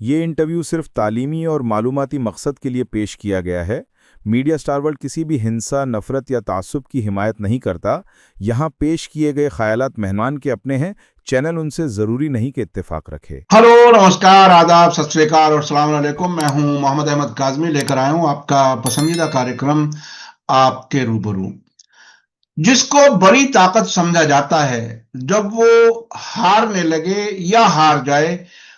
ये इंटरव्यू सिर्फ तालीमी और मालूमाती मकसद के लिए पेश किया गया है। मीडिया स्टार वर्ल्ड किसी भी हिंसा, नफरत या तासुब की हिमायत नहीं करता। यहाँ पेश किए गए ख्यालात मेहमान के अपने हैं, चैनल उनसे ज़रूरी नहीं कि इत्तेफाक रखे। हेलो, नमस्कार, आदाब, सत श्री अकाल और सलाम अलैकुम। मैं हूं मोहम्मद अहमद काज़मी, लेकर आया हूं आपका पसंदीदा कार्यक्रम आपके रूबरू। जिसको बड़ी ताकत समझा जाता है, जब वो हारने लगे या हार जाए,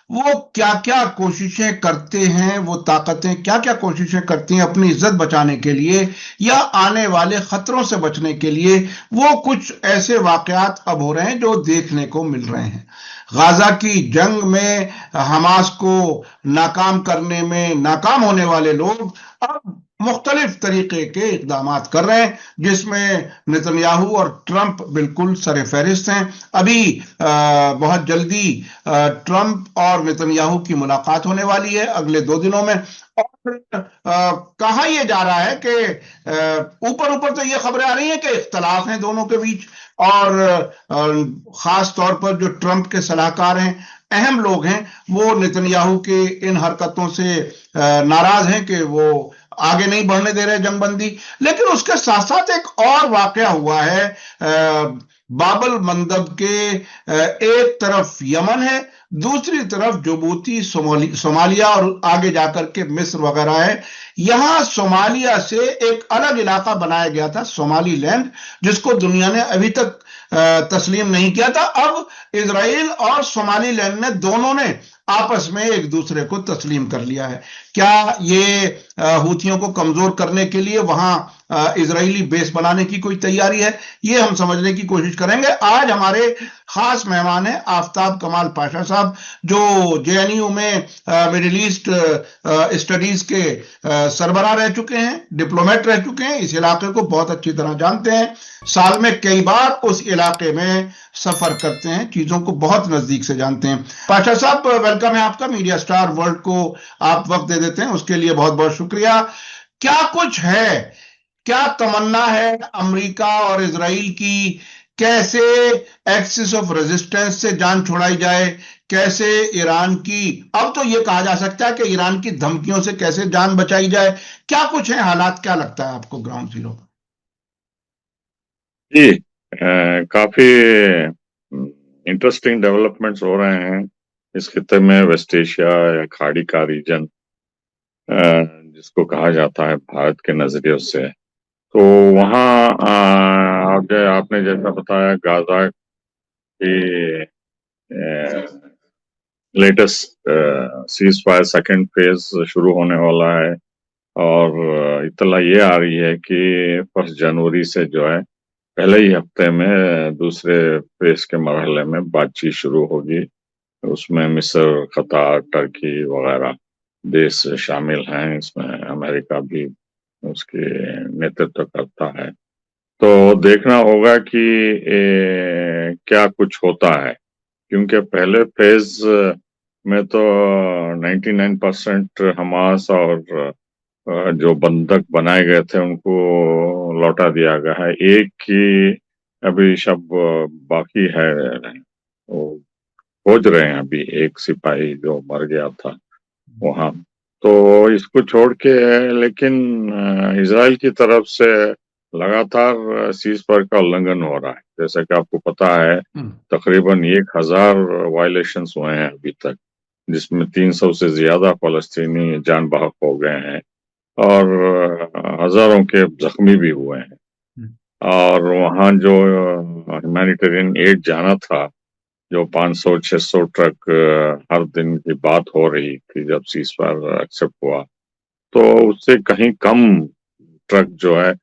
वो क्या क्या कोशिशें करते हैं, वो ताकतें क्या क्या कोशिशें करती हैं अपनी इज्जत बचाने के लिए या आने वाले खतरों से बचने के लिए। वो कुछ ऐसे वाकयात अब हो रहे हैं जो देखने को मिल रहे हैं। गाजा की जंग में हमास को नाकाम करने में नाकाम होने वाले लोग अब मुख्तलिफ तरीके के इकदाम कर रहे हैं, जिसमें नेतन्याहू और ट्रंप बिल्कुल सर-ए-फहरिस्त हैं। अभी बहुत जल्दी ट्रंप और नेतन्याहू की मुलाकात होने वाली है अगले 2 दिनों में। और कहा यह जा रहा है कि ऊपर ऊपर तो ये खबरें आ रही हैं कि इख्तलाफ हैं दोनों के बीच, और खास तौर पर जो ट्रंप के सलाहकार हैं, अहम लोग हैं, वो नेतन्याहू के इन हरकतों से नाराज हैं कि वो आगे नहीं बढ़ने दे रहे जंगबंदी। लेकिन उसके साथ साथ एक और वाकया हुआ है। बाबल मंदब के एक तरफ यमन है, दूसरी तरफ जिबूती, सोमालिया और आगे जाकर के मिस्र वगैरह है। यहां सोमालिया से एक अलग इलाका बनाया गया था, सोमालीलैंड, जिसको दुनिया ने अभी तक तस्लीम नहीं किया था। अब इजराइल और सोमालीलैंड ने दोनों ने आपस में एक दूसरे को तस्लीम कर लिया है। क्या ये हूथियों को कमजोर करने के लिए वहां इजरायली बेस बनाने की कोई तैयारी है? ये हम समझने की कोशिश करेंगे। आज हमारे खास मेहमान हैं आफ्ताब कमाल पाशा साहब, जो जेएनयू में मिडिल ईस्ट स्टडीज के सरबराह रह चुके हैं, डिप्लोमेट रह चुके हैं, इस इलाके को बहुत अच्छी तरह जानते हैं, साल में कई बार उस इलाके में सफर करते हैं, चीजों को बहुत नजदीक से जानते हैं। पाशा साहब, वेलकम है आपका। मीडिया स्टार वर्ल्ड को आप वक्त दे देते हैं, उसके लिए बहुत बहुत शुक्रिया। क्या कुछ है, क्या तमन्ना है अमेरिका और इजराइल की? कैसे एक्सिस ऑफ रेजिस्टेंस से जान छुड़ाई जाए? कैसे ईरान की, अब तो यह कहा जा सकता है कि ईरान की धमकियों से कैसे जान बचाई जाए? क्या कुछ है हालात, क्या लगता है आपको ग्राउंड जीरो पर? जी, काफी इंटरेस्टिंग डेवलपमेंट्स हो रहे हैं इस खिते में। वेस्ट एशिया या खाड़ी का रीजन जिसको कहा जाता है भारत के नजरिए से, तो वहाँ आगे आपने जैसा बताया, गाजा की latest cease fire second phase शुरू होने वाला है। और इत्तला ये आ रही है कि 1 जनवरी से जो है, पहले ही हफ्ते में दूसरे फेज के मरहले में बातचीत शुरू होगी। उसमें मिस्र, कतार, टर्की वगैरह देश शामिल हैं। इसमें अमेरिका भी उसके नेतृत्व करता है। तो देखना होगा कि क्या कुछ होता है, क्योंकि पहले फेज में तो 99% हमास और जो बंधक बनाए गए थे उनको लौटा दिया गया है। एक की अभी शब बाकी है, वो खोज रहे हैं अभी, एक सिपाही जो मर गया था वहां। तो इसको छोड़ के, लेकिन इजराइल की तरफ से लगातार सीज फायर का उल्लंघन हो रहा है। जैसा कि आपको पता है, तकरीबन 1000 वायलेशंस हुए हैं अभी तक, जिसमें 300 से ज्यादा फलस्तीनी जान बहक हो गए हैं और हजारों के जख्मी भी हुए हैं। और वहाँ जो ह्यूमैनिटेरियन एड जाना था, जो 500-600 ट्रक हर दिन की बात हो रही थी जब सीज फायर एक्सेप्ट हुआ, तो उससे कहीं कम ट्रक जो है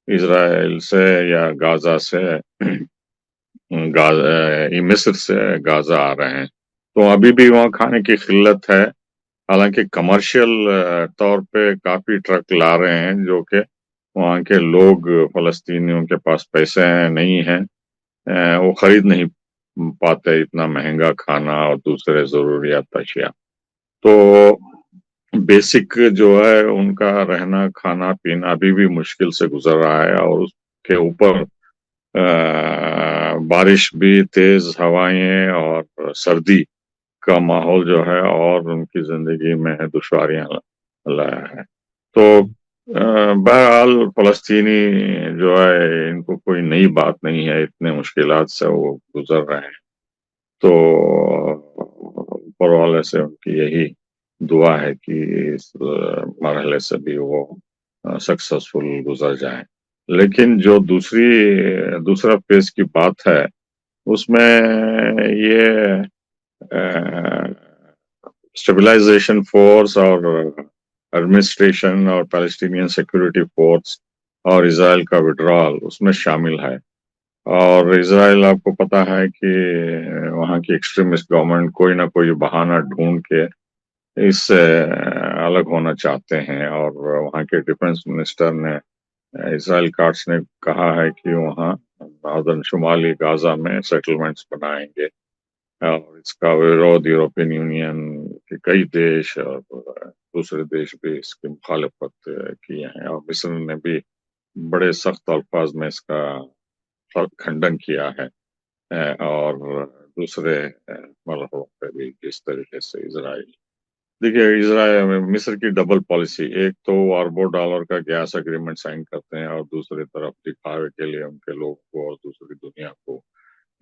इजराइल से या गाजा से मिस्र से गाजा आ रहे हैं। तो अभी भी वहाँ खाने की किल्लत है। हालांकि कमर्शियल तौर पे काफी ट्रक ला रहे हैं, जो कि वहाँ के लोग, फलस्तीनियों के पास पैसे नहीं हैं, वो खरीद नहीं पाते इतना महंगा खाना और दूसरे जरूरियात अशिया। तो बेसिक जो है उनका रहना, खाना पीना अभी भी मुश्किल से गुजर रहा है। और उसके ऊपर बारिश भी, तेज हवाएं और सर्दी का माहौल जो है और उनकी जिंदगी में दुश्वारियां लाया है। तो बहरहाल फ़लस्तीनी जो है इनको कोई नई बात नहीं है, इतने मुश्किलात से वो गुज़र रहे हैं। तो ऊपर वाले से उनकी यही दुआ है कि इस मरहले से भी वो सक्सेसफुल गुज़र जाएँ। लेकिन जो दूसरा फ़ेज़ की बात है, उसमें ये अ, स्टेबलाइज़ेशन फ़ोर्स और एडमिनिस्ट्रेशन और पैलेस्टीनियन सिक्योरिटी फ़ोर्स और इज़राइल का विथड्रॉल उसमें शामिल है। और इज़राइल आपको पता है कि वहाँ की एक्सट्रीमिस्ट गवर्नमेंट कोई ना कोई बहाना ढूँढ के इससे अलग होना चाहते हैं और वहाँ के डिफेंस मिनिस्टर ने इज़राइल काट्स ने कहा है कि वहाँ नॉर्दर्न शुमाली गाज़ा में सेटलमेंट्स बनाएँगे और इसका विरोध यूरोपियन यूनियन के कई देश और दूसरे देश भी इसकी मुखालफत किए हैं और मिस्र ने भी बड़े सख्त अल्फाज में इसका खंडन किया है और दूसरे मलहों पे भी जिस तरीके से इजराइल देखिए इजराइल मिस्र की डबल पॉलिसी एक तो वो अरबों डॉलर का गैस एग्रीमेंट साइन करते हैं और दूसरी तरफ दिखावे के लिए उनके लोगों को और दूसरी दुनिया को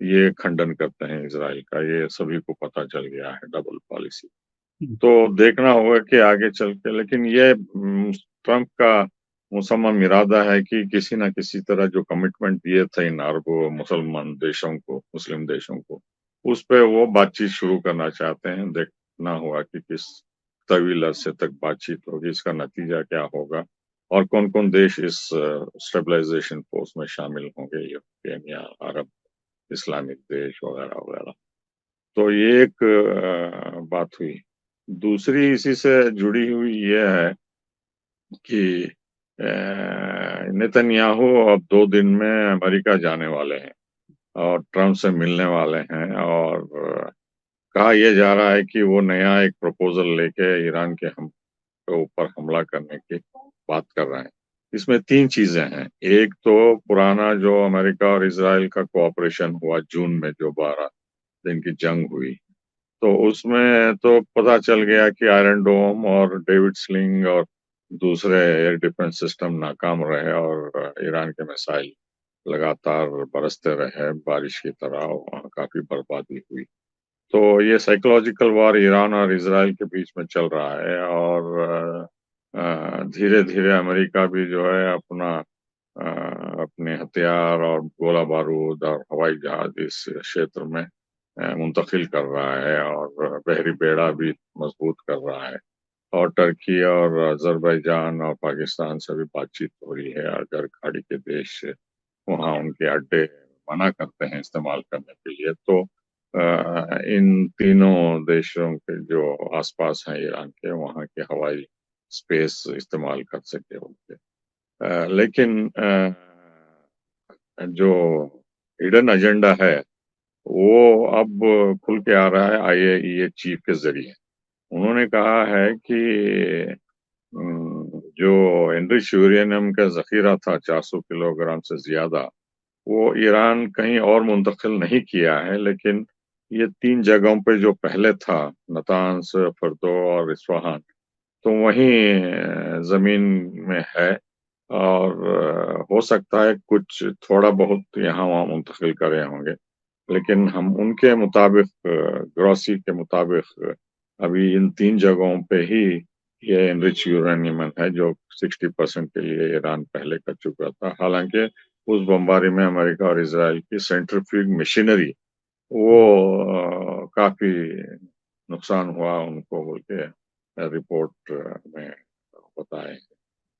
ये खंडन करते हैं इजराइल का ये सभी को पता चल गया है डबल पॉलिसी तो देखना होगा कि आगे चल के लेकिन ये ट्रंप का मुसम्मम इरादा है कि किसी न किसी तरह जो कमिटमेंट दिए थे इन अरब मुसलमान देशों को मुस्लिम देशों को उस पे वो बातचीत शुरू करना चाहते हैं देखना होगा कि किस तवील अरसे तक बातचीत होगी इसका नतीजा क्या होगा और कौन कौन देश इस स्टेबलाइजेशन फोर्स में शामिल होंगे यूरोपियन या अरब इस्लामिक देश वगैरह वगैरह तो ये एक बात हुई दूसरी इसी से जुड़ी हुई ये है कि नेतन्याहू अब 2 दिन में अमेरिका जाने वाले हैं और ट्रम्प से मिलने वाले हैं और कहा यह जा रहा है कि वो नया एक प्रपोजल लेके ईरान के ऊपर हमला करने की बात कर रहे हैं इसमें 3 चीजें हैं एक तो पुराना जो अमेरिका और इजराइल का कोऑपरेशन हुआ जून में जो 12 दिन की जंग हुई तो उसमें तो पता चल गया कि आयरन डोम और डेविड स्लिंग और दूसरे एयर डिफेंस सिस्टम नाकाम रहे और ईरान के मिसाइल लगातार बरसते रहे बारिश की तरह वहाँ काफी बर्बादी हुई तो ये साइकोलॉजिकल वॉर ईरान और इसराइल के बीच में चल रहा है और धीरे धीरे अमेरिका भी जो है अपने हथियार और गोला बारूद और हवाई जहाज इस क्षेत्र में मुंतकिल कर रहा है और बहरी बेड़ा भी मजबूत कर रहा है और टर्की और अजरबैजान और पाकिस्तान से भी बातचीत हो रही है अगर खाड़ी के देश वहाँ उनके अड्डे मना करते हैं इस्तेमाल करने के लिए तो इन तीनों देशों के जो आसपास हैं ईरान के वहाँ के हवाई स्पेस इस्तेमाल कर सके होंगे लेकिन जो हिडन एजेंडा है वो अब खुल के आ रहा है आईएईए चीफ के जरिए उन्होंने कहा है कि जो एनरिच यूरेनियम का जखीरा था 400 किलोग्राम से ज्यादा वो ईरान कहीं और मुंतकिल नहीं किया है लेकिन ये 3 जगहों पे जो पहले था नतांस फर्दो और इस्फहान तो वहीं जमीन में है और हो सकता है कुछ थोड़ा बहुत यहाँ वहाँ मुंतकिल करे होंगे लेकिन हम उनके मुताबिक ग्रॉसी के मुताबिक अभी इन 3 जगहों पे ही ये एनरिच यूरेनियम है जो 60% के लिए ईरान पहले कर चुका था हालांकि उस बमबारी में अमेरिका और इसराइल की सेंट्रीफ्यूज मशीनरी वो काफी नुकसान हुआ उनको बोल के रिपोर्ट में बताए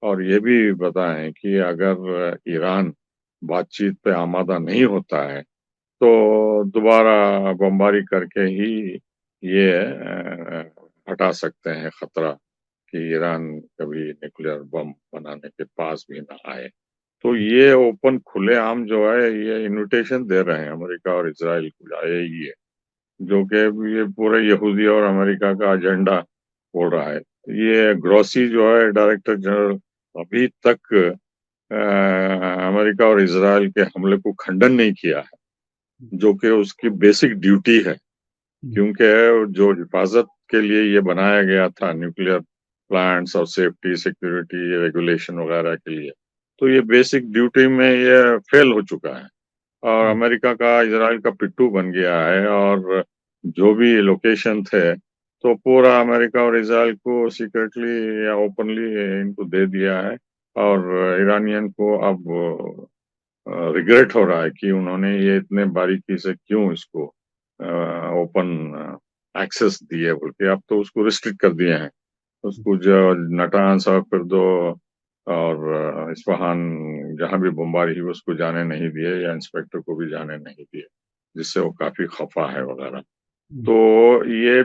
और ये भी बताएं कि अगर ईरान बातचीत पे आमादा नहीं होता है तो दोबारा बमबारी करके ही ये हटा सकते हैं खतरा कि ईरान कभी न्यूक्लियर बम बनाने के पास भी ना आए तो ये ओपन खुलेआम जो है ये इनविटेशन दे रहे हैं अमेरिका और इजराइल को आईएईए जो कि ये पूरे यहूदी और अमेरिका का एजेंडा बोल रहा है ये ग्रॉसी जो है डायरेक्टर जनरल अभी तक अमेरिका और इजराइल के हमले को खंडन नहीं किया है जो कि उसकी बेसिक ड्यूटी है क्योंकि जो हिफाजत के लिए ये बनाया गया था, न्यूक्लियर प्लांट्स और सेफ्टी सिक्योरिटी रेगुलेशन वगैरह के लिए, तो ये बेसिक ड्यूटी में ये फेल हो चुका है और अमेरिका का इजराइल का पिट्ठू बन गया है। और जो भी लोकेशन थे, तो पूरा अमेरिका और इजराइल को सीक्रेटली या ओपनली इनको दे दिया है। और ईरानियन को अब रिग्रेट हो रहा है कि उन्होंने ये इतने बारीकी से क्यों इसको ओपन एक्सेस दिए, बल्कि अब तो उसको रिस्ट्रिक्ट कर दिए हैं। उसको जो नटांस और फिरदो और इस्फहान जहां भी बमबारी हुई उसको जाने नहीं दिए, या इंस्पेक्टर को भी जाने नहीं दिए, जिससे वो काफी खफा है वगैरह। तो ये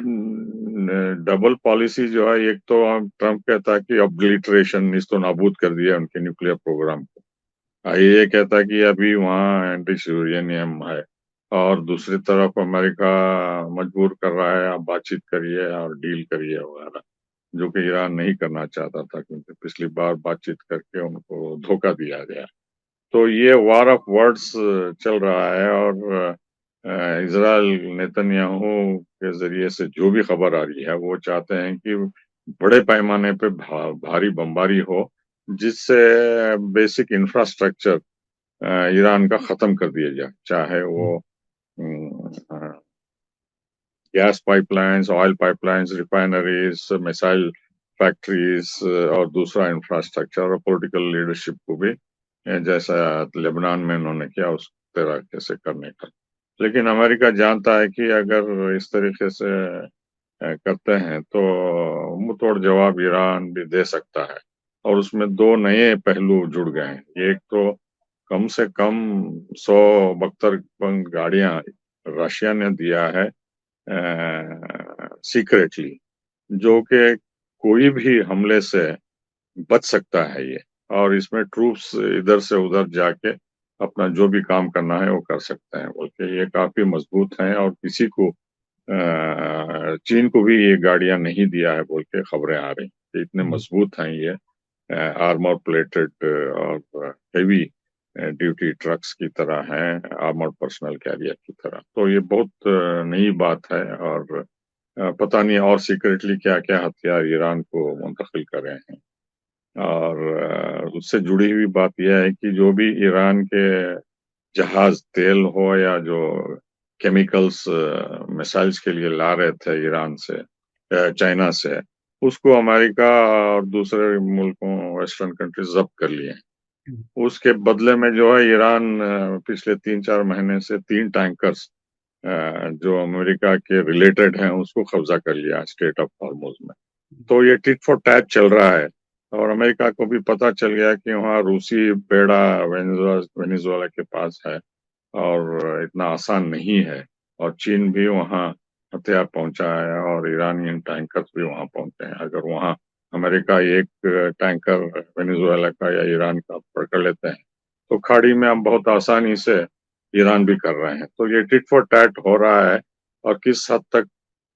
डबल पॉलिसी जो है, एक तो ट्रम्प कहता है कि ऑब्लिटरेशन, इसको नाबूद कर दिया उनके न्यूक्लियर प्रोग्राम को। ये कहता है कि अभी वहाँ एंटी यूरेनियम है, और दूसरी तरफ अमेरिका मजबूर कर रहा है, आप बातचीत करिए और डील करिए वगैरह, जो कि ईरान नहीं करना चाहता था, क्योंकि पिछली बार बातचीत करके उनको धोखा दिया गया। तो ये वॉर ऑफ वर्ड्स चल रहा है। और इजराइल नेतन्याहू के जरिए से जो भी खबर आ रही है, वो चाहते हैं कि बड़े पैमाने पे भारी बमबारी हो, जिससे बेसिक इंफ्रास्ट्रक्चर ईरान का खत्म कर दिया जाए, चाहे वो gas pipelines, oil pipelines, refineries, missile factories और दूसरा इंफ्रास्ट्रक्चर, और पॉलिटिकल लीडरशिप को भी जैसा लेबनान में उन्होंने किया उस तरीके से करने का। लेकिन अमेरिका जानता है कि अगर इस तरीके से करते हैं तो मुंहतोड़ जवाब ईरान भी दे सकता है। और उसमें दो नए पहलू जुड़ गए हैं। एक तो कम से कम 100 बख्तर गाड़ियां रशिया ने दिया है सीक्रेटली, जो कि कोई भी हमले से बच सकता है ये, और इसमें ट्रूप्स इधर से उधर जाके अपना जो भी काम करना है वो कर सकते हैं, बल्कि ये काफी मजबूत हैं। और किसी को चीन को भी ये गाड़ियां नहीं दिया है बोल के खबरें आ रही हैं। इतने मजबूत हैं ये, आर्मर प्लेटेड और हेवी ड्यूटी ट्रक्स की तरह हैं, आर्मर्ड पर्सनल कैरियर की तरह। तो ये बहुत नई बात है। और पता नहीं और सीक्रेटली क्या क्या हथियार ईरान को मुंतकिल कर रहे हैं। और उससे जुड़ी हुई बात यह है कि जो भी ईरान के जहाज तेल हो या जो केमिकल्स मिसाइल्स के लिए ला रहे थे ईरान से, चाइना से, उसको अमेरिका और दूसरे मुल्कों, वेस्टर्न कंट्रीज जब्त कर लिए हैं। उसके बदले में जो है ईरान पिछले 3-4 महीने से 3 टैंकर्स जो अमेरिका के रिलेटेड हैं उसको कब्जा कर लिया स्ट्रेट ऑफ हॉर्मुज में। तो ये टिट फॉर टैट चल रहा है। और अमेरिका को भी पता चल गया कि वहाँ रूसी बेड़ा वेनेजुएला के पास है और इतना आसान नहीं है। और चीन भी वहाँ हथियार पहुंचा है और ईरानियन टैंकर्स भी वहाँ पहुंचे हैं। अगर वहाँ अमेरिका एक टैंकर वेनेजुएला का या ईरान का पकड़ लेते हैं, तो खाड़ी में हम बहुत आसानी से ईरान भी कर रहे हैं। तो ये टिट फॉर टैट हो रहा है, और किस हद तक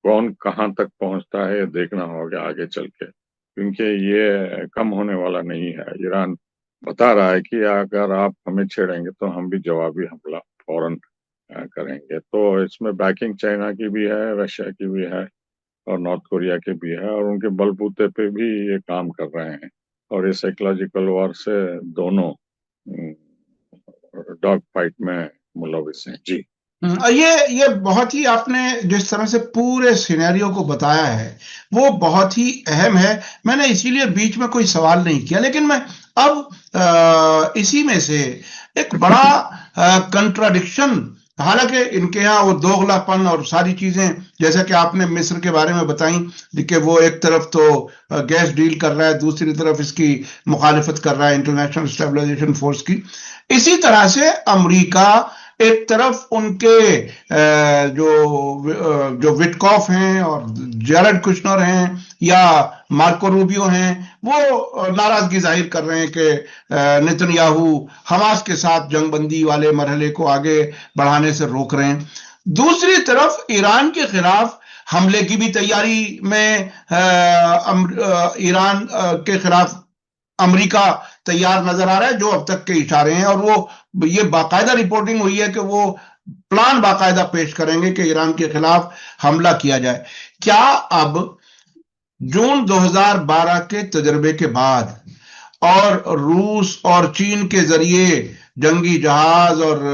कौन कहाँ तक पहुंचता है देखना होगा आगे चल के, क्योंकि ये कम होने वाला नहीं है। ईरान बता रहा है कि अगर आप हमें छेड़ेंगे तो हम भी जवाबी हमला फौरन करेंगे। तो इसमें बैकिंग चाइना की भी है, रशिया की भी है और नॉर्थ कोरिया के भी है, और उनके बलबूते पे भी ये काम कर रहे हैं। और ये साइकोलॉजिकल वॉर से दोनों डॉग फाइट में मुलविस हैं। जी। ये बहुत ही आपने जिस तरह से पूरे सिनेरियो को बताया है वो बहुत ही अहम है। मैंने इसीलिए बीच में कोई सवाल नहीं किया, लेकिन मैं अब इसी में से एक बड़ा कंट्राडिक्शन, हालांकि इनके यहाँ वो दोगलापन और सारी चीजें, जैसा कि आपने मिस्र के बारे में बताई कि वो एक तरफ तो गैस डील कर रहा है, दूसरी तरफ इसकी मुखालिफत कर रहा है इंटरनेशनल स्टेबलाइजेशन फोर्स की। इसी तरह से अमेरिका एक तरफ उनके जो विटकॉफ हैं और जेरेड कुशनर हैं या मार्को रूबियो हैं, वो नाराजगी जाहिर कर रहे हैं कि नेतन्याहू हमास के साथ जंगबंदी वाले मरहले को आगे बढ़ाने से रोक रहे हैं। दूसरी तरफ ईरान के खिलाफ हमले की भी तैयारी में ईरान के खिलाफ अमेरिका तैयार नजर आ रहा है, जो अब तक के इशारे हैं। और वो ये बाकायदा रिपोर्टिंग हुई है कि वो प्लान बाकायदा पेश करेंगे कि ईरान के खिलाफ हमला किया जाए। क्या अब जून 2012 के तजर्बे के बाद और रूस और चीन के जरिए जंगी जहाज और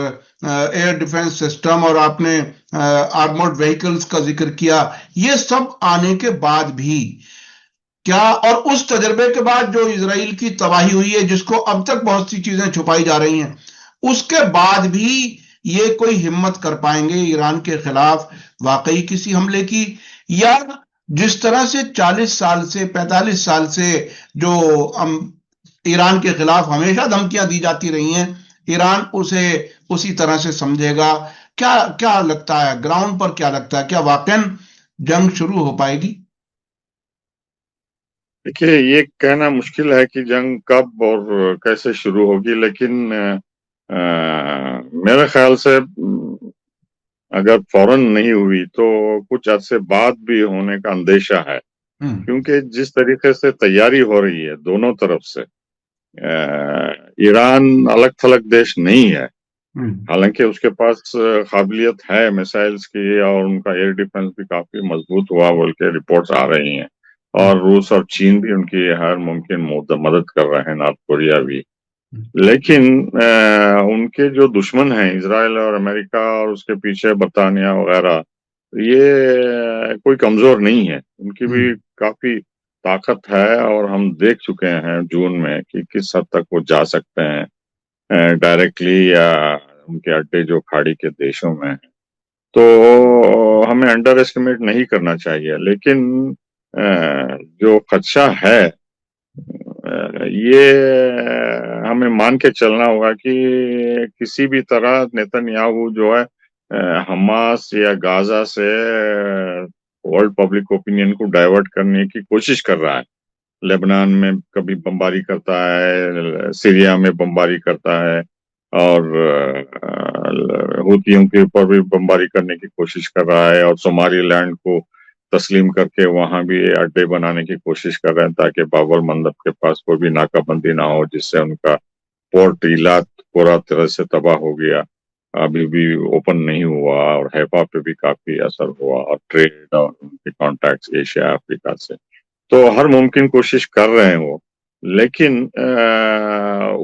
एयर डिफेंस सिस्टम और आपने आर्मर्ड व्हीकल्स का जिक्र किया, ये सब आने के बाद भी क्या, और उस तजर्बे के बाद जो इजराइल की तबाही हुई है जिसको अब तक बहुत सी चीजें छुपाई जा रही हैं, उसके बाद भी ये कोई हिम्मत कर पाएंगे ईरान के खिलाफ वाकई किसी हमले की, या जिस तरह से 40 साल से 45 साल से जो ईरान के खिलाफ हमेशा धमकियां दी जाती रही हैं, ईरान उसे उसी तरह से समझेगा? क्या क्या लगता है ग्राउंड पर, क्या लगता है, क्या वाकई जंग शुरू हो पाएगी? देखिए, ये कहना मुश्किल है कि जंग कब और कैसे शुरू होगी, लेकिन मेरे ख्याल से अगर फौरन नहीं हुई तो कुछ अरसे बाद भी होने का अंदेशा है, क्योंकि जिस तरीके से तैयारी हो रही है दोनों तरफ से, ईरान अलग थलग देश नहीं है। हालांकि उसके पास काबिलियत है मिसाइल्स की, और उनका एयर डिफेंस भी काफी मजबूत हुआ बोल के रिपोर्ट्स आ रही हैं, और रूस और चीन भी उनकी हर मुमकिन मदद कर रहे हैं, नॉर्थ कोरिया भी। लेकिन उनके जो दुश्मन हैं इजराइल और अमेरिका और उसके पीछे बरतानिया वगैरह, ये कोई कमजोर नहीं है, उनकी भी काफी ताकत है, और हम देख चुके हैं जून में कि किस हद तक वो जा सकते हैं डायरेक्टली, या उनके अड्डे जो खाड़ी के देशों में हैं। तो हमें अंडर एस्टिमेट नहीं करना चाहिए, लेकिन जो खदशा है, ये हमें मान के चलना होगा कि किसी भी तरह नेतन्याहू जो है हमास या गाजा से वर्ल्ड पब्लिक ओपिनियन को डाइवर्ट करने की कोशिश कर रहा है। लेबनान में कभी बमबारी करता है, सीरिया में बमबारी करता है, और हुतियों के ऊपर भी बमबारी करने की कोशिश कर रहा है, और सोमालीलैंड को तस्लीम करके वहां भी अड्डे बनाने की कोशिश कर रहे हैं, ताकि बाबर मंडप के पास कोई भी नाकाबंदी ना हो, जिससे उनका पोर्ट इलात पूरा तरह से तबाह हो गया, अभी भी ओपन नहीं हुआ, और हैफा पे भी काफी असर हुआ, और ट्रेड और उनके कॉन्टैक्ट्स एशिया अफ्रीका से। तो हर मुमकिन कोशिश कर रहे हैं वो, लेकिन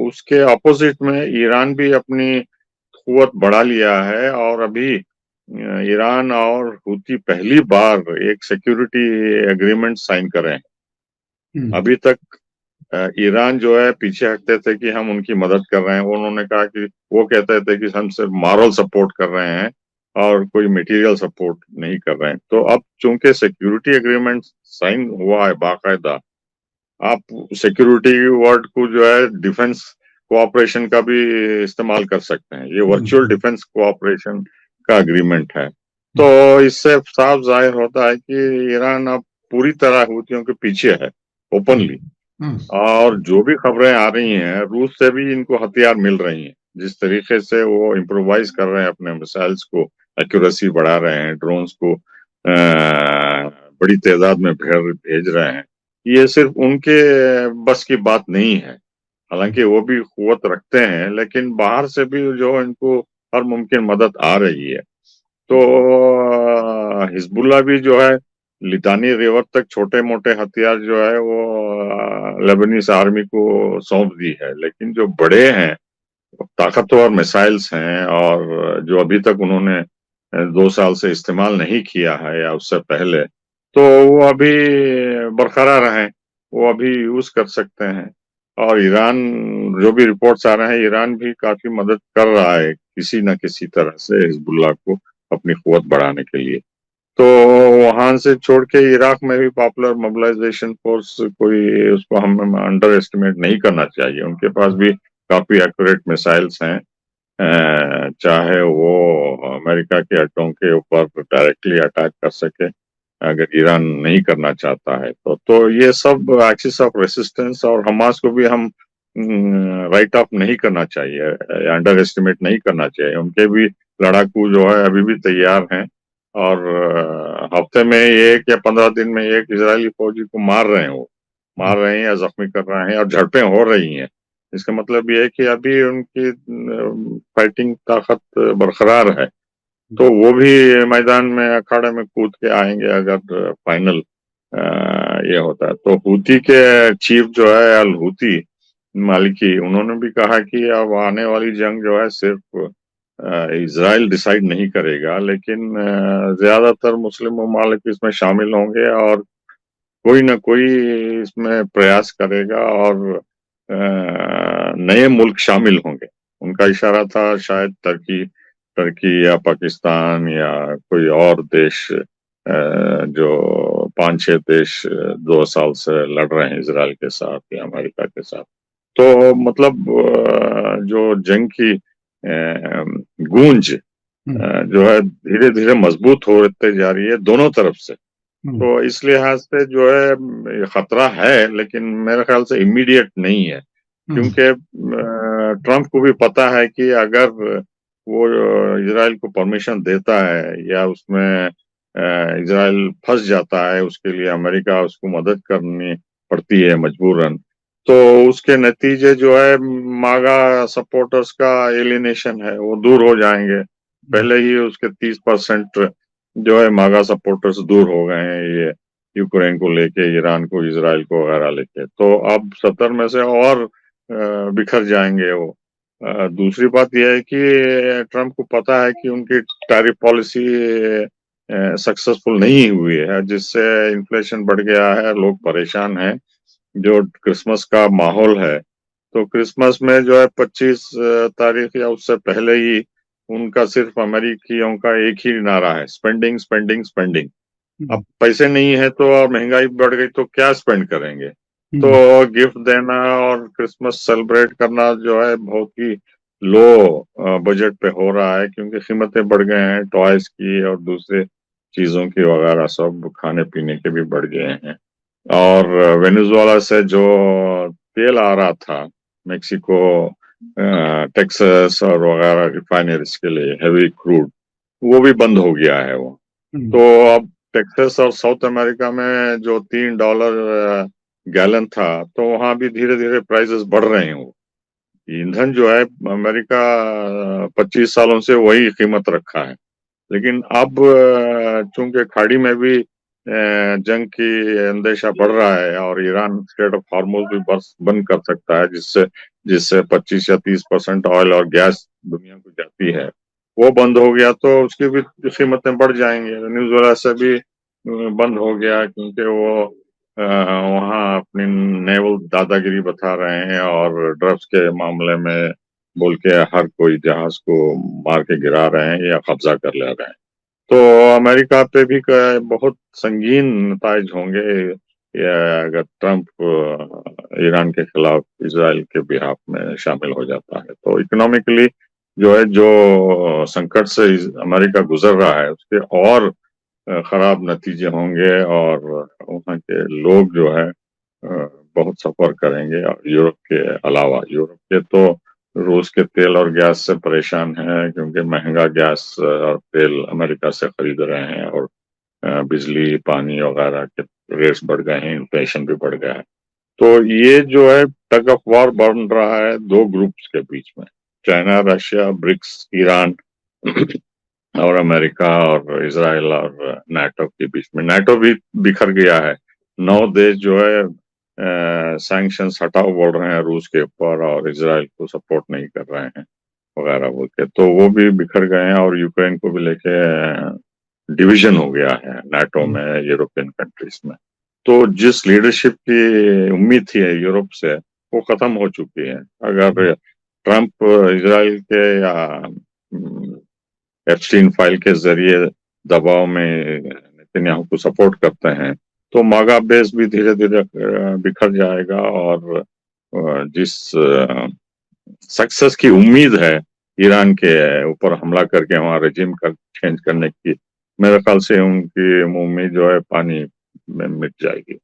उसके अपोजिट में ईरान भी अपनी कुव्वत बढ़ा लिया है, और अभी ईरान और हूती पहली बार एक सिक्योरिटी एग्रीमेंट साइन कर रहे हैं। अभी तक ईरान जो है पीछे हटते थे कि हम उनकी मदद कर रहे हैं, उन्होंने कहा कि वो कहते थे कि हम सिर्फ मॉरल सपोर्ट कर रहे हैं और कोई मटेरियल सपोर्ट नहीं कर रहे हैं। तो अब चूंकि सिक्योरिटी एग्रीमेंट साइन हुआ है बाकायदा, आप सिक्योरिटी वर्ड को जो है डिफेंस कोऑपरेशन का भी इस्तेमाल कर सकते हैं, ये वर्चुअल डिफेंस कोऑपरेशन का एग्रीमेंट है। तो इससे साफ जाहिर होता है कि ईरान अब पूरी तरह हूतियों के पीछे है ओपनली, और जो भी खबरें आ रही हैं रूस से भी इनको हथियार मिल रही हैं, जिस तरीके से वो इम्प्रोवाइज कर रहे हैं, अपने मिसाइल्स को एक्यूरेसी बढ़ा रहे हैं, ड्रोन्स को बड़ी तादाद में भेज रहे हैं, ये सिर्फ उनके बस की बात नहीं है। हालांकि वो भी कुव्वत रखते हैं, लेकिन बाहर से भी जो इनको हर मुमकिन मदद आ रही है। तो हिजबुल्ला भी जो है लितानी रिवर तक छोटे मोटे हथियार जो है वो लेबनीज आर्मी को सौंप दी है, लेकिन जो बड़े हैं ताकतवर मिसाइल्स हैं, और जो अभी तक उन्होंने 2 साल से इस्तेमाल नहीं किया है या उससे पहले, तो वो अभी बरकरार हैं, वो अभी यूज कर सकते हैं। और ईरान, जो भी रिपोर्ट्स आ रहे हैं, ईरान भी काफी मदद कर रहा है किसी न किसी तरह से हिजबुल्लाह को अपनी कुव्वत बढ़ाने के लिए। तो वहां से छोड़ के इराक में भी पॉपुलर मोबिलाइजेशन फोर्स, कोई उसको हम अंडर एस्टिमेट नहीं करना चाहिए, उनके पास भी काफी एक्यूरेट मिसाइल्स हैं, चाहे वो अमेरिका के अड्डों के ऊपर डायरेक्टली अटैक कर सके अगर ईरान नहीं करना चाहता है तो ये सब एक्सिस ऑफ रेसिस्टेंस और हमास को भी हम राइट ऑफ नहीं करना चाहिए, अंडर एस्टिमेट नहीं करना चाहिए। उनके भी लड़ाकू जो है अभी भी तैयार हैं, और हफ्ते में 1 या 15 दिन में एक इजरायली फौजी को मार रहे हैं, वो मार रहे हैं या जख्मी कर रहे हैं, और झड़पें हो रही हैं। इसका मतलब ये है कि अभी उनकी फाइटिंग ताकत बरकरार है। तो वो भी मैदान में अखाड़े में कूद के आएंगे अगर फाइनल ये होता है। तो हूती के चीफ जो है अल हूती मालिकी, उन्होंने भी कहा कि अब आने वाली जंग जो है सिर्फ इजराइल डिसाइड नहीं करेगा, लेकिन ज्यादातर मुस्लिम ममालिक इसमें शामिल होंगे और कोई ना कोई इसमें प्रयास करेगा और नए मुल्क शामिल होंगे। उनका इशारा था शायद टर्की टर्की या पाकिस्तान या कोई और देश, जो 5-6 देश 2 साल से लड़ रहे हैं इसराइल के साथ या अमेरिका के साथ। तो मतलब जो जंग की गूंज जो है धीरे धीरे मजबूत होते जा रही है दोनों तरफ से। तो इस लिहाज से जो है ये खतरा है, लेकिन मेरे ख्याल से इमीडिएट नहीं है, क्योंकि ट्रंप को भी पता है कि अगर वो इजराइल को परमिशन देता है या उसमें इजराइल फंस जाता है, उसके लिए अमेरिका उसको मदद करनी पड़ती है मजबूरन, तो उसके नतीजे जो है मागा सपोर्टर्स का एलिनेशन है वो दूर हो जाएंगे। पहले ही उसके 30% जो है मागा सपोर्टर्स दूर हो गए हैं, ये यूक्रेन को लेके, ईरान को, इजराइल को वगैरह लेके। तो अब 70 में से और बिखर जाएंगे वो। दूसरी बात यह है कि ट्रंप को पता है कि उनकी टैरिफ पॉलिसी सक्सेसफुल नहीं हुई है, जिससे इन्फ्लेशन बढ़ गया है, लोग परेशान हैं। जो क्रिसमस का माहौल है, तो क्रिसमस में जो है 25 तारीख या उससे पहले ही उनका सिर्फ अमेरिकियों का एक ही नारा है, स्पेंडिंग स्पेंडिंग स्पेंडिंग। अब पैसे नहीं है तो और महंगाई बढ़ गई तो क्या स्पेंड करेंगे। तो गिफ्ट देना और क्रिसमस सेलिब्रेट करना जो है बहुत ही लो बजट पे हो रहा है, क्योंकि कीमतें बढ़ गए हैं टॉयज की और दूसरे चीजों की वगैरह, सब खाने पीने के भी बढ़ गए हैं। और वेनेजुएला से जो तेल आ रहा था मेक्सिको, टेक्सास और वगैरह रिफाइनरीज के लिए हेवी क्रूड, वो भी बंद हो गया है वो। तो अब टेक्सास और साउथ अमेरिका में जो $3 गैलन था, तो वहां भी धीरे धीरे प्राइसेस बढ़ रहे हैं। वो ईंधन जो है अमेरिका 25 सालों से वही कीमत रखा है, लेकिन अब चूंकि खाड़ी में भी जंग की अंदेशा बढ़ रहा है और ईरान स्ट्रेट ऑफ हार्मोज भी बंद कर सकता है, जिससे जिससे 25 या 30% ऑयल और गैस दुनिया को जाती है, वो बंद हो गया तो उसकी भी कीमतें बढ़ जाएंगी। वेनेजुएला से भी बंद हो गया, क्योंकि वो वहाँ अपनी नेवल दादागिरी बता रहे हैं और ड्रग्स के मामले में बोल के हर कोई जहाज को मार के गिरा रहे हैं या कब्जा कर ले रहे हैं। तो अमेरिका पे भी बहुत संगीन नताइज होंगे या अगर ट्रंप ईरान के खिलाफ इजराइल के बिहाफ में शामिल हो जाता है। तो इकोनॉमिकली जो है, जो संकट से अमेरिका गुजर रहा है, उसके और खराब नतीजे होंगे और वहाँ के लोग जो है बहुत सफर करेंगे। और यूरोप के अलावा, यूरोप के तो रूस के तेल और गैस से परेशान हैं, क्योंकि महंगा गैस और तेल अमेरिका से खरीद रहे हैं और बिजली पानी वगैरह के रेट्स बढ़ गए हैं, इन्फ्लेशन भी बढ़ गया है। तो ये जो है टग ऑफ वॉर बन रहा है दो ग्रुप्स के बीच में, चाइना, रशिया, ब्रिक्स, ईरान और अमेरिका और इजराइल और नाटो के बीच में। नाटो भी बिखर गया है, 9 देश जो है सैंक्शंस हटाओ बोल रहे हैं रूस के ऊपर और इजराइल को सपोर्ट नहीं कर रहे हैं वगैरह बोल के, तो वो भी बिखर गए हैं। और यूक्रेन को भी लेके डिवीजन हो गया है नाटो में, यूरोपियन कंट्रीज में। तो जिस लीडरशिप की उम्मीद थी यूरोप से, वो खत्म हो चुकी है। अगर ट्रंप इजराइल के या एप्स्टीन फाइल के जरिए दबाव में नेतन्याहू को सपोर्ट करते हैं, तो मागा बेस भी धीरे धीरे बिखर जाएगा। और जिस सक्सेस की उम्मीद है ईरान के ऊपर हमला करके वहां रेजिम का चेंज करने की, मेरे ख्याल से उनकी उम्मीद जो है पानी में मिट जाएगी।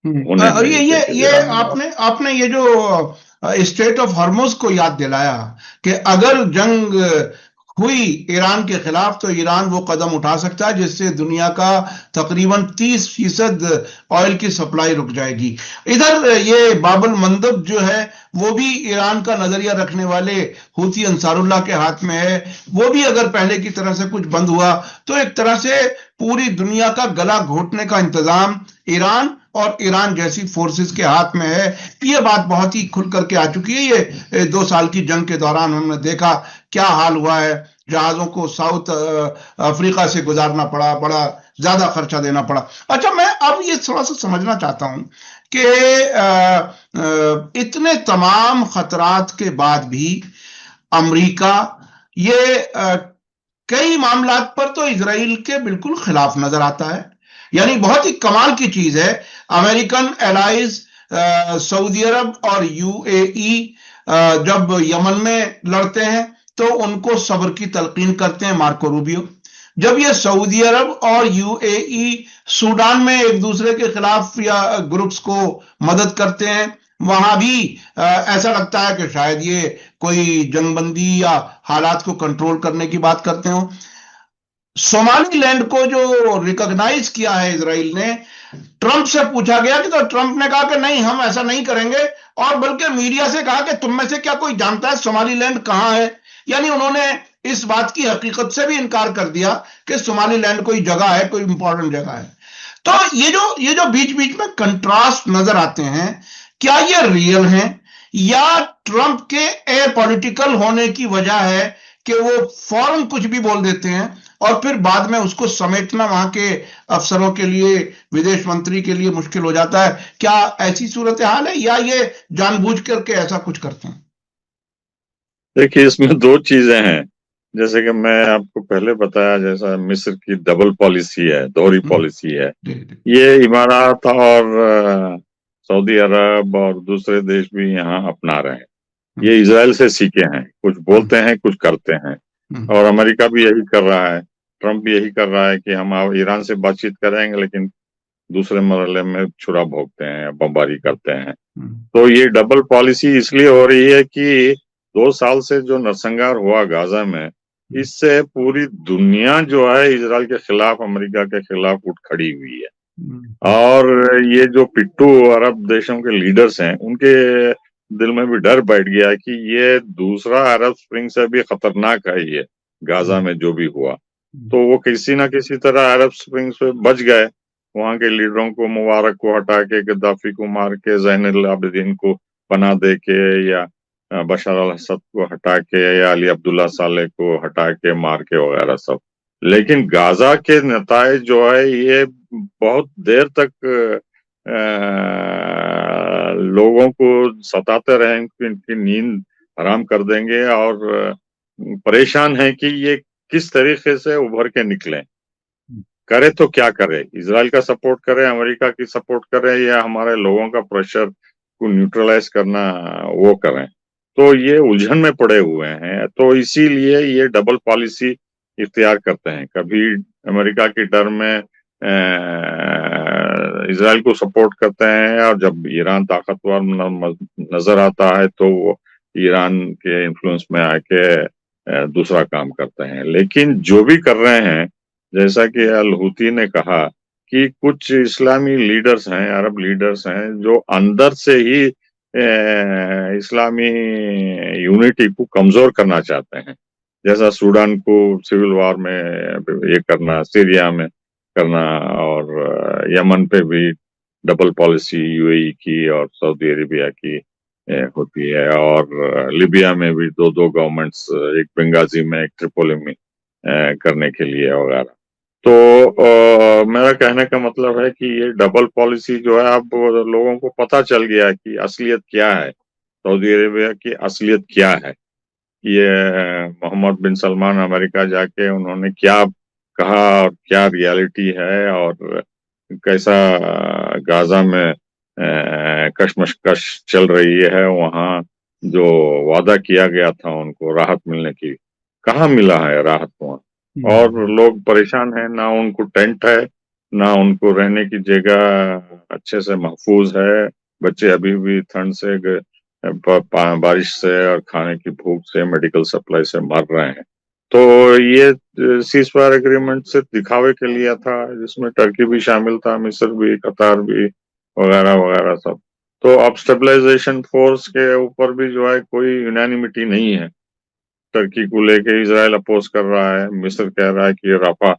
होने और नहीं देंगे ये ईरान। आपने ये जो स्टेट ऑफ हॉर्मोज को याद दिलाया कि अगर जंग हुई ईरान के खिलाफ, तो ईरान वो कदम उठा सकता है जिससे दुनिया का तकरीबन 30% ऑयल की सप्लाई रुक जाएगी। इधर ये बाबुल मंदब जो है वो भी ईरान का नजरिया रखने वाले हूथी अंसारुल्लाह के हाथ में है। वो भी अगर पहले की तरह से कुछ बंद हुआ तो एक तरह से पूरी दुनिया का गला घोटने का इंतजाम ईरान और ईरान जैसी फोर्सेस के हाथ में है। ये बात बहुत ही खुल करके आ चुकी है। ये 2 साल की जंग के दौरान हमने देखा क्या हाल हुआ है। जहाजों को साउथ अफ्रीका से गुजारना पड़ा, बड़ा ज्यादा खर्चा देना पड़ा। अच्छा, मैं अब ये थोड़ा सा समझना चाहता हूं कि इतने तमाम खतरात के बाद भी अमेरिका ये कई मामलात पर तो इजराइल के बिल्कुल खिलाफ नजर आता है। यानी बहुत ही कमाल की चीज है, अमेरिकन एलाइज सऊदी अरब और यूएई जब यमन में लड़ते हैं तो उनको सब्र की तलकीन करते हैं मार्को रूबियो। जब ये सऊदी अरब और यूएई सूडान में एक दूसरे के खिलाफ या ग्रुप्स को मदद करते हैं, वहां भी ऐसा लगता है कि शायद ये कोई जंगबंदी या हालात को कंट्रोल करने की बात करते हो। सोमालीलैंड को जो रिकॉग्नाइज किया है इसराइल ने, ट्रंप से पूछा गया कि, तो ट्रंप ने कहा कि नहीं, हम ऐसा नहीं करेंगे, और बल्कि मीडिया से कहा कि तुम में से क्या कोई जानता है सोमालीलैंड कहां है। यानी उन्होंने इस बात की हकीकत से भी इनकार कर दिया कि सोमालीलैंड कोई जगह है, कोई इंपॉर्टेंट जगह है। तो ये जो बीच बीच में कंट्रास्ट नजर आते हैं, क्या ये रियल हैं या ट्रंप के एपॉलिटिकल होने की वजह है कि वो फौरन कुछ भी बोल देते हैं और फिर बाद में उसको समेटना वहां के अफसरों के लिए, विदेश मंत्री के लिए मुश्किल हो जाता है? क्या ऐसी सूरत हाल है या ये जानबूझ करके ऐसा कुछ करते हैं? देखिए, इसमें दो चीजें हैं। जैसे कि मैं आपको पहले बताया, जैसा मिस्र की डबल पॉलिसी है, दोहरी पॉलिसी है, ये इमारात और सऊदी अरब और दूसरे देश भी यहाँ अपना रहे हैं। ये इजराइल से सीखे हैं, कुछ बोलते हैं कुछ करते हैं। और अमेरिका भी यही कर रहा है, ट्रंप भी यही कर रहा है कि हम ईरान से बातचीत करेंगे लेकिन दूसरे मरहले में छुरा भोगते हैं, बमबारी करते हैं। तो ये डबल पॉलिसी इसलिए हो रही है कि 2 साल से जो नरसंहार हुआ गाजा में, इससे पूरी दुनिया जो है इजराइल के खिलाफ, अमेरिका के खिलाफ उठ खड़ी हुई है। और ये जो पिट्टू अरब देशों के लीडर्स हैं, उनके दिल में भी डर बैठ गया कि ये दूसरा अरब स्प्रिंग से भी खतरनाक है ये गाजा में जो भी हुआ। तो वो किसी ना किसी तरह अरब स्प्रिंग से बच गए। वहां के लीडरों को, मुबारक को हटा के, गद्दाफी को मार के, ज़ैनुल आबिदीन को पनाह दे के, या बशर अल असद को हटा के, या अली अब्दुल्ला साले को हटा के, मार के वगैरह सब। लेकिन गाजा के नताए जो है ये बहुत देर तक लोगों को सताते रहे, इनकी नींद हराम कर देंगे और परेशान है कि ये किस तरीके से उभर के निकले। करे तो क्या करे, इजराइल का सपोर्ट करे, अमेरिका की सपोर्ट करे, या हमारे लोगों का प्रेशर को न्यूट्रलाइज करना वो करें। तो ये उलझन में पड़े हुए हैं। तो इसीलिए ये डबल पॉलिसी इख्तियार करते हैं। कभी अमेरिका की डर में इजराइल को सपोर्ट करते हैं, और जब ईरान ताकतवर नजर आता है तो वो ईरान के इन्फ्लुएंस में आके दूसरा काम करते हैं। लेकिन जो भी कर रहे हैं, जैसा कि अल हूती ने कहा कि कुछ इस्लामी लीडर्स हैं, अरब लीडर्स हैं, जो अंदर से ही इस्लामी यूनिटी को कमजोर करना चाहते हैं। जैसा सूडान को सिविल वॉर में ये करना, सीरिया में करना, और यमन पे भी डबल पॉलिसी यूएई की और सऊदी अरेबिया की होती है, और लिबिया में भी दो गवर्नमेंट्स, एक बेंगाजी में, एक ट्रिपोली में करने के लिए वगैरह। तो मेरा कहने का मतलब है कि ये डबल पॉलिसी जो है, अब लोगों को पता चल गया कि असलियत क्या है, सऊदी अरेबिया की असलियत क्या है। ये मोहम्मद बिन सलमान अमेरिका जाके उन्होंने क्या कहा और क्या रियलिटी है, और कैसा गाजा में कशमकश चल रही है। वहाँ जो वादा किया गया था उनको राहत मिलने की, कहाँ मिला है राहत वहाँ? और लोग परेशान हैं, ना उनको टेंट है, ना उनको रहने की जगह अच्छे से महफूज है। बच्चे अभी भी ठंड से, बारिश से और खाने की भूख से, मेडिकल सप्लाई से मर रहे हैं। तो ये सीज फायर एग्रीमेंट से दिखावे के लिए था, जिसमें टर्की भी शामिल था, मिस्र भी, कतार भी, वगैरह वगैरह सब। तो अब स्टेबलाइजेशन फोर्स के ऊपर भी जो है कोई यूनानिमिटी नहीं है। टर्की को लेके इजराइल अपोज कर रहा है, मिस्र कह रहा है कि राफा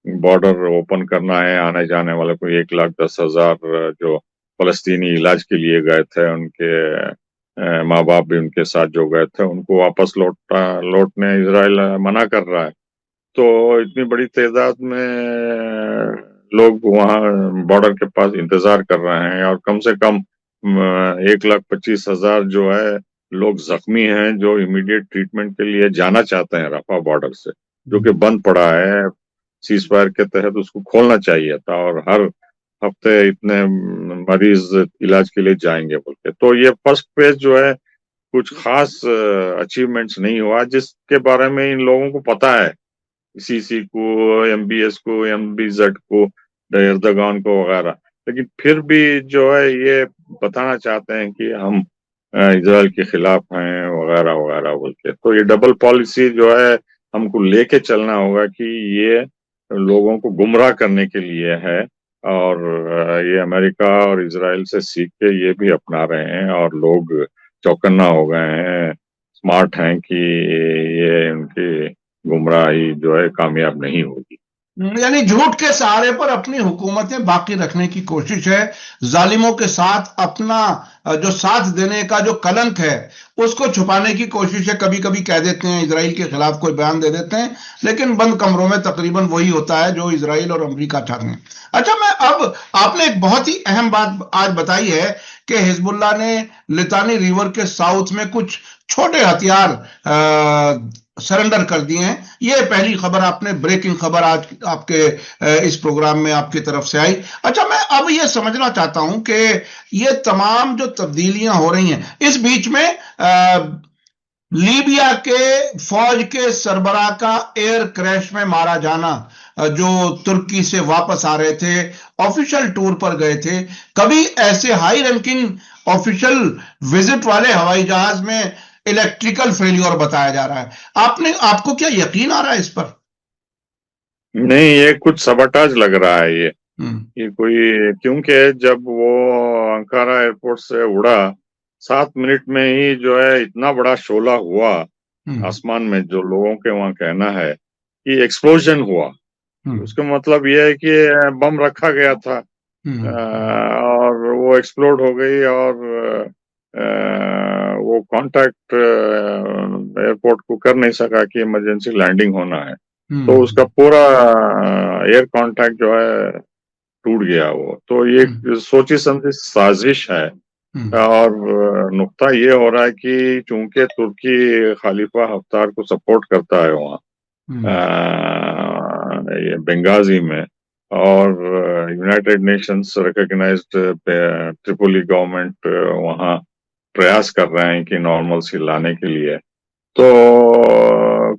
बॉर्डर ओपन करना है, आने जाने वाले को 1,10,000 जो फलस्तीनी इलाज के लिए गए थे, उनके माँ बाप भी उनके साथ जो गए थे, उनको वापस लौटने इजराइल मना कर रहा है। तो इतनी बड़ी तादाद में लोग वहां बॉर्डर के पास इंतजार कर रहे हैं, और कम से कम 1,25,000 जो है लोग जख्मी हैं, जो इमीडिएट ट्रीटमेंट के लिए जाना चाहते हैं रफा बॉर्डर से, जो कि बंद पड़ा है। सीज फायर के तहत उसको खोलना चाहिए था, और हर हफ्ते इतने मरीज इलाज के लिए जाएंगे बोल के। तो ये फर्स्ट फेज जो है कुछ खास अचीवमेंट्स नहीं हुआ, जिसके बारे में इन लोगों को पता है, सीसी को, एमबीएस को, एमबीजेड को, एर्दोगान को वगैरह। लेकिन फिर भी जो है ये बताना चाहते हैं कि हम इजराइल के खिलाफ हैं, वगैरह वगैरह बोल के। तो ये डबल पॉलिसी जो है हमको लेके चलना होगा कि ये लोगों को गुमराह करने के लिए है, और ये अमेरिका और इजराइल से सीख के ये भी अपना रहे हैं, और लोग चौकन्ना हो गए हैं, स्मार्ट हैं कि ये उनकी गुमराही जो है कामयाब नहीं होगी। यानी झूठ के सहारे पर अपनी हुकूमतें बाकी रखने की कोशिश है, जालिमों के साथ अपना जो साथ देने का जो कलंक है उसको छुपाने की कोशिश है। कभी कभी कह देते हैं इजराइल के खिलाफ कोई बयान दे देते हैं, लेकिन बंद कमरों में तकरीबन वही होता है जो इजराइल और अमेरिका चाहते हैं। अच्छा, मैं अब आपने एक बहुत ही अहम बात आज बताई है कि हिजबुल्लाह ने लितानी रिवर के साउथ में कुछ छोटे हथियार सरेंडर कर दिए हैं। ये पहली खबर, आपने ब्रेकिंग खबर आज आपके इस प्रोग्राम में आपकी तरफ से आई। अच्छा, मैं अब ये समझना चाहता हूं कि ये तमाम जो तब्दीलियां हो रही हैं, इस बीच में लीबिया के फौज के सरबराह का एयर क्रैश में मारा जाना, जो तुर्की से वापस आ रहे थे, ऑफिशियल टूर पर गए थे। कभी ऐसे हाई रैंकिंग ऑफिशियल विजिट वाले हवाई जहाज में इलेक्ट्रिकल फेलियर बताया जा रहा है। आपको क्या यकीन आ रहा है इस पर? नहीं, ये कुछ सबटाज लग रहा है ये कोई, क्योंकि जब वो अंकारा एयरपोर्ट से उड़ा 7 मिनट में ही जो है इतना बड़ा शोला हुआ आसमान में, जो लोगों के वहां कहना है कि एक्सप्लोजन हुआ। उसका मतलब ये है कि बम रखा गया था, और वो एक्सप्लोड हो गई, और वो कांटेक्ट एयरपोर्ट को कर नहीं सका कि इमरजेंसी लैंडिंग होना है। तो उसका पूरा एयर कांटेक्ट जो है टूट गया वो। तो ये सोची समझी साजिश है, और नुक्ता ये हो रहा है कि चूंकि तुर्की खलीफा हफ्तार को सपोर्ट करता है वहाँ ये बेंगाजी में, और United Nations recognised Tripoli government वहाँ प्रयास कर रहे हैं कि नॉर्मल सी लाने के लिए। तो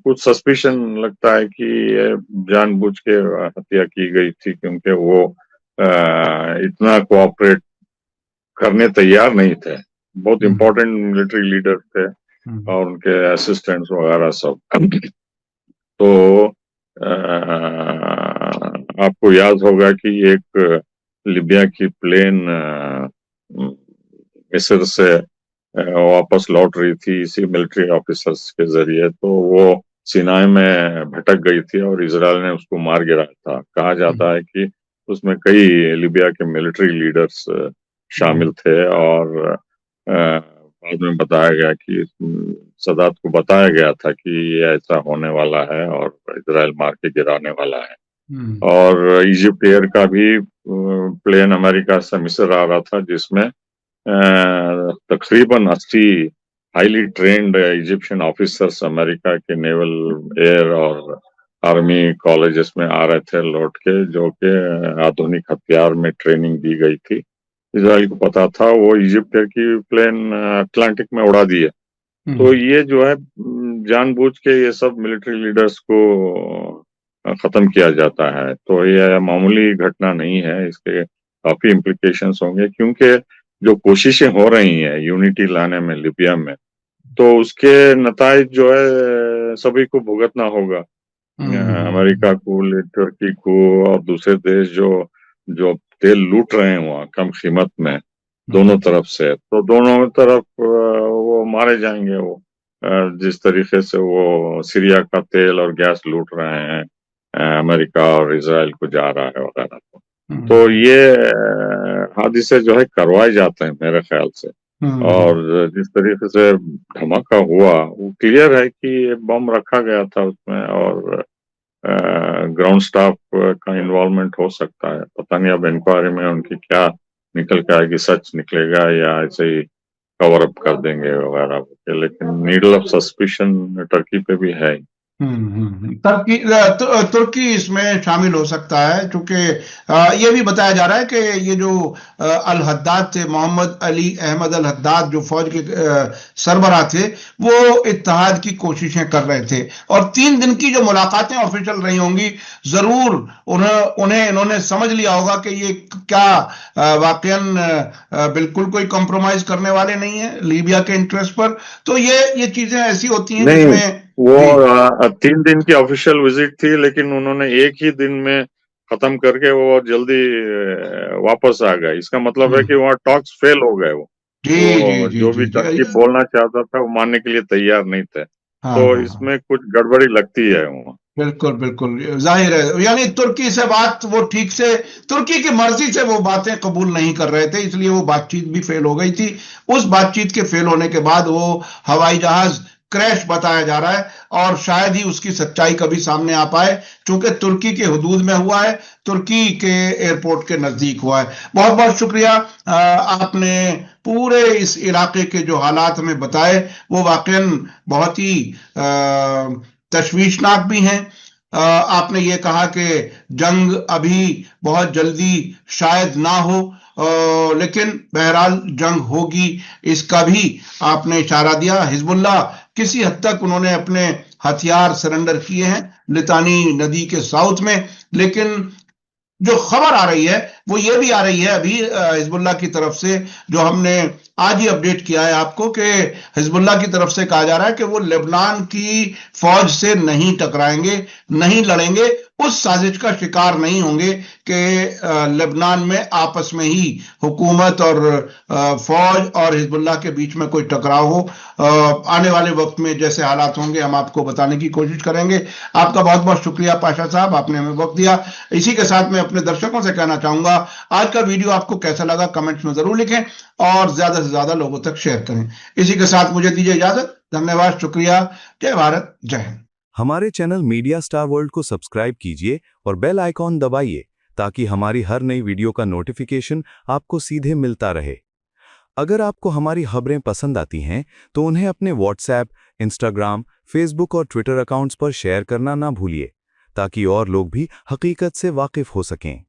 कुछ सस्पिशन लगता है कि ये जानबूझ के हत्या की गई थी, क्योंकि वो इतना कोऑपरेट करने तैयार नहीं थे। बहुत इंपॉर्टेंट मिलिट्री लीडर थे और उनके असिस्टेंट्स वगैरह सब। तो आपको याद होगा कि एक लिबिया की प्लेन मिस्र से वापस लौट रही थी इसी मिलिट्री ऑफिसर्स के जरिए, तो वो सिनाई में भटक गई थी और इजराइल ने उसको मार गिराया था। कहा जाता है कि उसमें कई लिबिया के मिलिट्री लीडर्स शामिल थे, और बाद में बताया गया कि सदात को बताया गया था कि ये ऐसा होने वाला है और इजराइल मार के गिराने वाला है। और इजिप्ट एयर का भी प्लेन अमेरिका से मिस्र आ रहा था, जिसमें तकरीबन 80 highly trend Egyptian officers America के नेवल, एयर और आर्मी कॉलेजेस में आ रहे थे लौट के, जो कि आधुनिक हथियार में ट्रेनिंग दी गई थी। इजराइल को पता था, वो इजिप्ट एयर की प्लेन अटलांटिक में उड़ा दिए। तो ये जो है जानबूझ के ये सब मिलिट्री लीडर्स को खत्म किया जाता है। तो ये मामूली घटना नहीं है, इसके काफी इम्प्लीकेशंस होंगे, क्योंकि जो कोशिशें हो रही हैं यूनिटी लाने में लिबिया में, तो उसके नताइज जो है सभी को भुगतना होगा, हम्म अमेरिका को, तुर्की को और दूसरे देश जो जो तेल लूट रहे हैं वहाँ कम कीमत में दोनों तरफ से, तो दोनों तरफ वो मारे जाएंगे। वो जिस तरीके से वो सीरिया का तेल और गैस लूट रहे हैं, अमेरिका और इजराइल को जा रहा है वगैरह। तो हम्म ये हादिसे जो है करवाए जाते हैं मेरे ख्याल से। हम्म और जिस तरीके से धमाका हुआ वो क्लियर है कि ये बम रखा गया था उसमें, और ग्राउंड स्टाफ का इन्वॉल्वमेंट हो सकता है। पता नहीं अब इंक्वायरी में उनकी क्या निकल के आएगी, सच निकलेगा या ऐसे ही कवर अप कर देंगे वगैरह। लेकिन नीडल ऑफ सस्पिशन टर्की पे भी है। तुर्की इसमें शामिल हो सकता है, क्योंकि ये भी बताया जा रहा है कि ये जो अल हद्दाद थे, मोहम्मद अली अहमद अल हद्दाद, जो फौज के सरबराह थे, वो इत्तेहाद की कोशिशें कर रहे थे। और 3 दिन की जो मुलाकातें ऑफिशियल रही होंगी, जरूर उन्हें इन्होंने समझ लिया होगा कि ये क्या वाकईन बिल्कुल कोई कॉम्प्रोमाइज करने वाले नहीं है लीबिया के इंटरेस्ट पर। तो ये चीजें ऐसी होती हैं नहीं, जिसमें वो जी 3 दिन की ऑफिशियल विजिट थी, लेकिन उन्होंने एक ही दिन में खत्म करके वो जल्दी वापस आ गए। इसका मतलब है हम्म, कि वहाँ टॉक्स फेल हो गए। जी जी वो जी जो भी जी जी टर्की बोलना चाहता था वो मानने के लिए तैयार नहीं थे। हाँ तो हाँ हाँ, इसमें कुछ गड़बड़ी लगती है वहाँ। बिल्कुल बिल्कुल जाहिर है, यानी तुर्की से बात वो ठीक से, तुर्की की मर्जी से वो बातें कबूल नहीं कर रहे थे, इसलिए वो बातचीत भी फेल हो गई थी। उस बातचीत के फेल होने के बाद वो हवाई जहाज क्रैश बताया जा रहा है, और शायद ही उसकी सच्चाई कभी सामने आ पाए, क्योंकि तुर्की के हुदूद में हुआ है, तुर्की के एयरपोर्ट के नजदीक हुआ है। बहुत बहुत शुक्रिया, आपने पूरे इस इलाके के जो हालात हमें बताए, वो वाकई बहुत ही तशवीशनाक भी हैं। आपने ये कहा कि जंग अभी बहुत जल्दी शायद ना हो, लेकिन बहरहाल जंग होगी, इसका भी आपने इशारा दिया। हिजबुल्लाह किसी हद तक उन्होंने अपने हथियार सरेंडर किए हैं लितानी नदी के साउथ में, लेकिन जो खबर आ रही है वो ये भी आ रही है अभी हिजबुल्लाह की तरफ से, जो हमने आज ही अपडेट किया है आपको, कि हिजबुल्लाह की तरफ से कहा जा रहा है कि वो लेबनान की फौज से नहीं टकराएंगे, नहीं लड़ेंगे, उस साजिश का शिकार नहीं होंगे कि लेबनान में आपस में ही हुकूमत और फौज और हिजबुल्लाह के बीच में कोई टकराव हो। आने वाले वक्त में जैसे हालात होंगे हम आपको बताने की कोशिश करेंगे। आपका बहुत बहुत शुक्रिया पाशा साहब, आपने हमें वक्त दिया। इसी के साथ मैं अपने दर्शकों से कहना चाहूंगा, आज का वीडियो आपको कैसा लगा कमेंट्स में जरूर लिखें, और ज्यादा से ज्यादा लोगों तक शेयर करें। इसी के साथ मुझे दीजिए इजाजत। धन्यवाद, शुक्रिया, जय भारत, जय हिंद। हमारे चैनल मीडिया स्टार वर्ल्ड को सब्सक्राइब कीजिए और बेल आइकॉन दबाइए ताकि हमारी हर नई वीडियो का नोटिफिकेशन आपको सीधे मिलता रहे। अगर आपको हमारी खबरें पसंद आती हैं तो उन्हें अपने व्हाट्सएप, इंस्टाग्राम, फेसबुक और ट्विटर अकाउंट्स पर शेयर करना ना भूलिए ताकि और लोग भी हकीकत से वाकिफ हो सकें।